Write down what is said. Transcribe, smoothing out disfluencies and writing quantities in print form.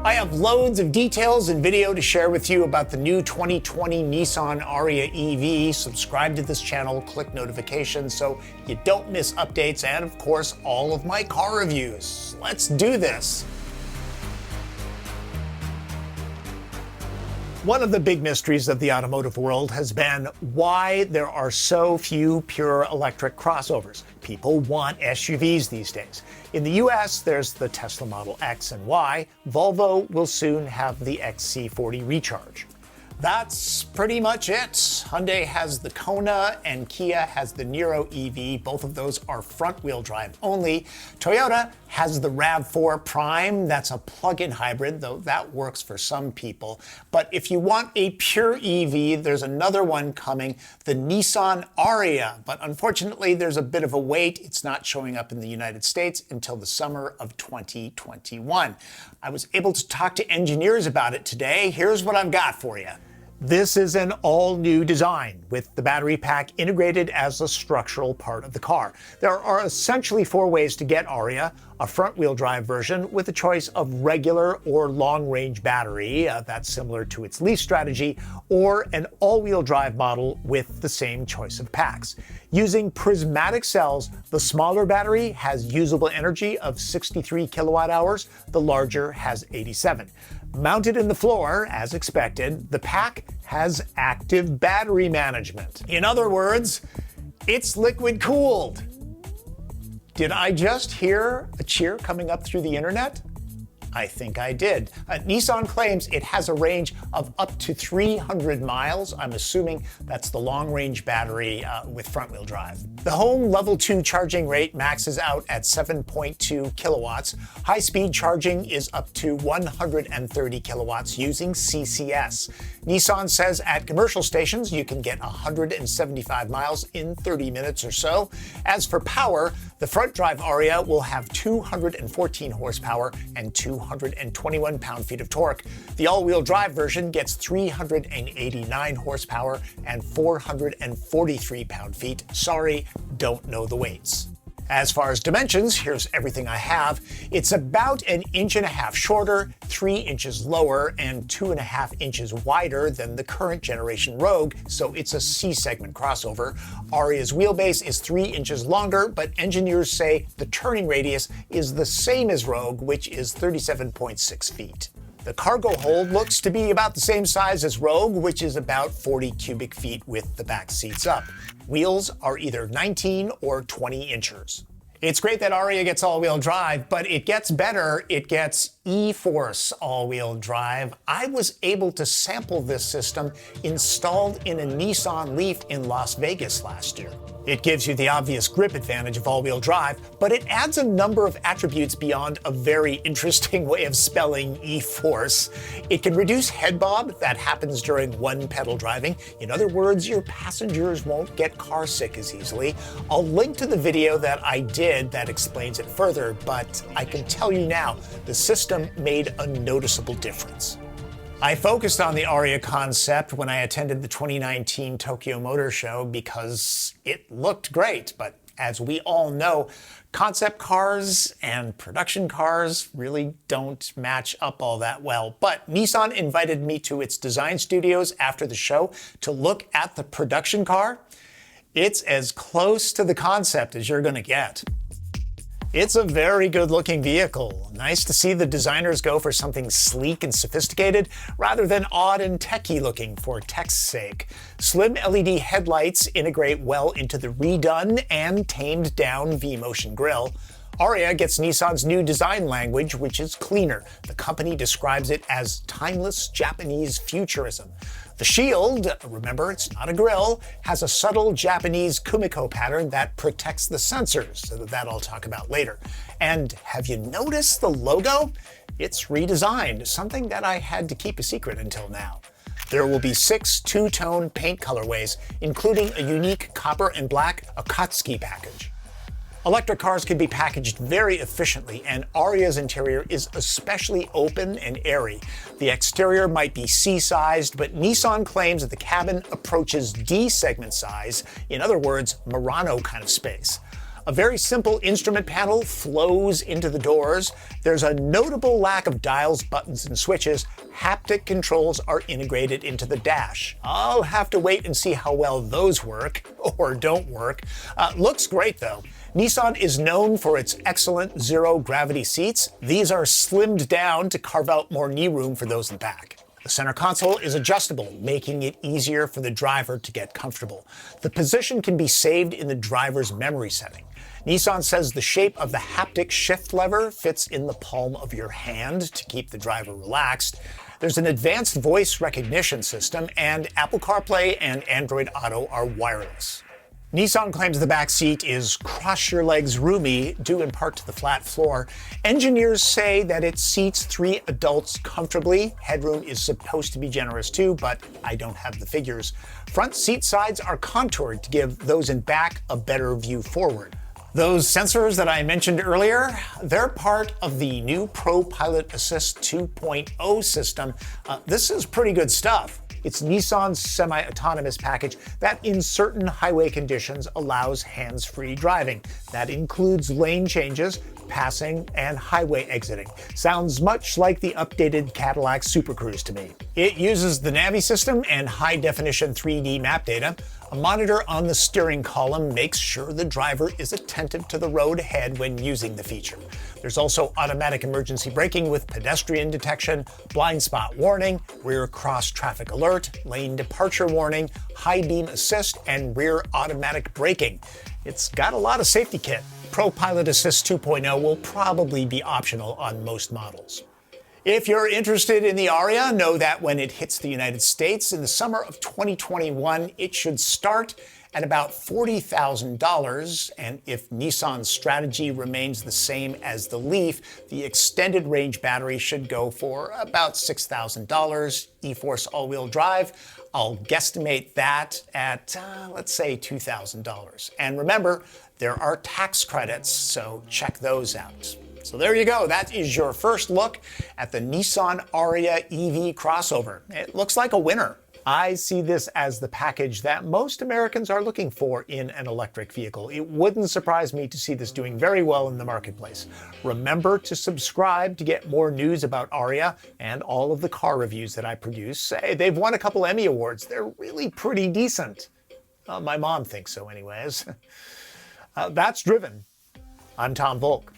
I have loads of details and video to share with you about the new 2020 Nissan Ariya EV. Subscribe to this channel, click notifications so you don't miss updates, and of course, all of my car reviews. Let's do this. One of the big mysteries of the automotive world has been why there are so few pure electric crossovers. People want SUVs these days. In the US, there's the Tesla Model X and Y. Volvo will soon have the XC40 Recharge. That's pretty much it. Hyundai has the Kona and Kia has the Niro EV. Both of those are front-wheel drive only. Toyota has the RAV4 Prime. That's a plug-in hybrid, though that works for some people. But if you want a pure EV, there's another one coming, the Nissan Ariya. But unfortunately, there's a bit of a wait. It's not showing up in the United States until the summer of 2021. I was able to talk to engineers about it today. Here's what I've got for you. This is an all-new design with the battery pack integrated as a structural part of the car. There are essentially four ways to get Ariya: a front-wheel drive version with a choice of regular or long-range battery, that's similar to its Leaf strategy, or an all-wheel drive model with the same choice of packs. Using prismatic cells, the smaller battery has usable energy of 63 kilowatt hours, the larger has 87. Mounted in the floor, as expected, the pack has active battery management. In other words, it's liquid-cooled. Did I just hear a cheer coming up through the internet? I think I did. Nissan claims it has a range of up to 300 miles. I'm assuming that's the long-range battery with front-wheel drive. The home level 2 charging rate maxes out at 7.2 kilowatts. High-speed charging is up to 130 kilowatts using CCS. Nissan says at commercial stations you can get 175 miles in 30 minutes or so. As for power, the front-drive Ariya will have 214 horsepower and 221 pound-feet of torque. The all-wheel drive version gets 389 horsepower and 443 pound-feet. Sorry, don't know the weights. As far as dimensions, here's everything I have. It's about 1.5 inches shorter, 3 inches lower, and 2.5 inches wider than the current generation Rogue, so it's a C-segment crossover. Ariya's wheelbase is 3 inches longer, but engineers say the turning radius is the same as Rogue, which is 37.6 feet. The cargo hold looks to be about the same size as Rogue, which is about 40 cubic feet with the back seats up. Wheels are either 19 or 20 inches. It's great that Ariya gets all-wheel drive, but it gets better. It gets e-Force all-wheel drive. I was able to sample this system installed in a Nissan Leaf in Las Vegas last year. It gives you the obvious grip advantage of all-wheel drive, but it adds a number of attributes beyond a very interesting way of spelling e-Force. It can reduce head bob that happens during one-pedal driving. In other words, your passengers won't get car sick as easily. I'll link to the video that I did that explains it further, but I can tell you now, the system made a noticeable difference. I focused on the Ariya concept when I attended the 2019 Tokyo Motor Show because it looked great, but as we all know, concept cars and production cars really don't match up all that well. But Nissan invited me to its design studios after the show to look at the production car. It's as close to the concept as you're gonna get. It's a very good-looking vehicle. Nice to see the designers go for something sleek and sophisticated rather than odd and techy-looking for tech's sake. Slim LED headlights integrate well into the redone and tamed-down V-Motion grille. Ariya gets Nissan's new design language, which is cleaner. The company describes it as timeless Japanese futurism. The shield, remember it's not a grille, has a subtle Japanese kumiko pattern that protects the sensors. That I'll talk about later. And have you noticed the logo? It's redesigned, something that I had to keep a secret until now. There will be 6 two-tone paint colorways, including a unique copper and black Akatsuki package. Electric cars can be packaged very efficiently, and Ariya's interior is especially open and airy. The exterior might be C-sized, but Nissan claims that the cabin approaches D-segment size, in other words, Murano kind of space. A very simple instrument panel flows into the doors. There's a notable lack of dials, buttons, and switches. Haptic controls are integrated into the dash. I'll have to wait and see how well those work, or don't work. Looks great though. Nissan is known for its excellent zero-gravity seats. These are slimmed down to carve out more knee room for those in the back. The center console is adjustable, making it easier for the driver to get comfortable. The position can be saved in the driver's memory setting. Nissan says the shape of the haptic shift lever fits in the palm of your hand to keep the driver relaxed. There's an advanced voice recognition system, and Apple CarPlay and Android Auto are wireless. Nissan claims the back seat is cross-your-legs roomy, due in part to the flat floor. Engineers say that it seats 3 adults comfortably. Headroom is supposed to be generous too, but I don't have the figures. Front seat sides are contoured to give those in back a better view forward. Those sensors that I mentioned earlier, they're part of the new Pro Pilot Assist 2.0 system. This is pretty good stuff. It's Nissan's semi-autonomous package that in certain highway conditions allows hands-free driving. That includes lane changes, passing, and highway exiting. Sounds much like the updated Cadillac Super Cruise to me. It uses the Navi system and high-definition 3D map data. A monitor on the steering column makes sure the driver is attentive to the road ahead when using the feature. There's also automatic emergency braking with pedestrian detection, blind spot warning, rear cross traffic alert, lane departure warning, high beam assist, and rear automatic braking. It's got a lot of safety kit. Pro Pilot Assist 2.0 will probably be optional on most models. If you're interested in the Ariya, know that when it hits the United States in the summer of 2021, it should start at about $40,000, and if Nissan's strategy remains the same as the Leaf, the extended range battery should go for about $6,000. E-Force all-wheel drive, I'll guesstimate that at, let's say, $2,000. And remember, there are tax credits, so check those out. So there you go. That is your first look at the Nissan Ariya EV crossover. It looks like a winner. I see this as the package that most Americans are looking for in an electric vehicle. It wouldn't surprise me to see this doing very well in the marketplace. Remember to subscribe to get more news about Ariya and all of the car reviews that I produce. They've won a couple Emmy Awards. They're really pretty decent. My mom thinks so anyways. That's Driven. I'm Tom Voelk.